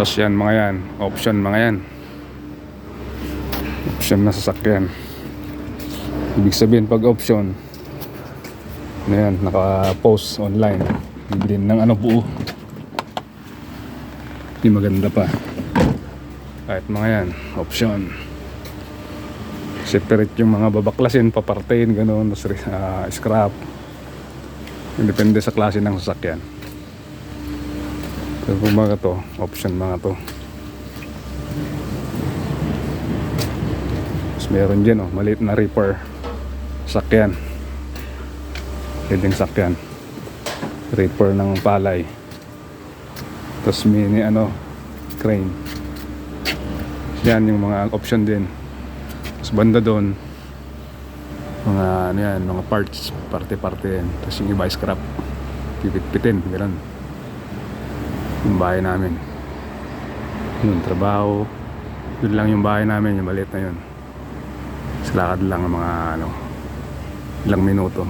Tapos yan mga yan, option mga yan. Option na sasakyan. Ibig sabihin pag option, ano yan, naka-post online. Bibili ng ano buo. Hindi maganda pa. Kahit mga yan, option. Separate yung mga babaklasin, papartayin, gano'n, scrap. Depende sa klase ng sasakyan. So kung mga to, option mga to. Tapos meron dyan maliit na reaper sakyan. Pwedeng sakyan. Reaper ng palay. Tapos mini crane. Yan yung mga option din. Tapos banda doon mga mga parts, parte-parte yan. Tapos yung iba scrap, pipit-pitin, gano'n. Yung bahay namin, yung trabaho, yun lang yung bahay namin, yung maliit na yun. Salakad lang ng mga ilang minuto.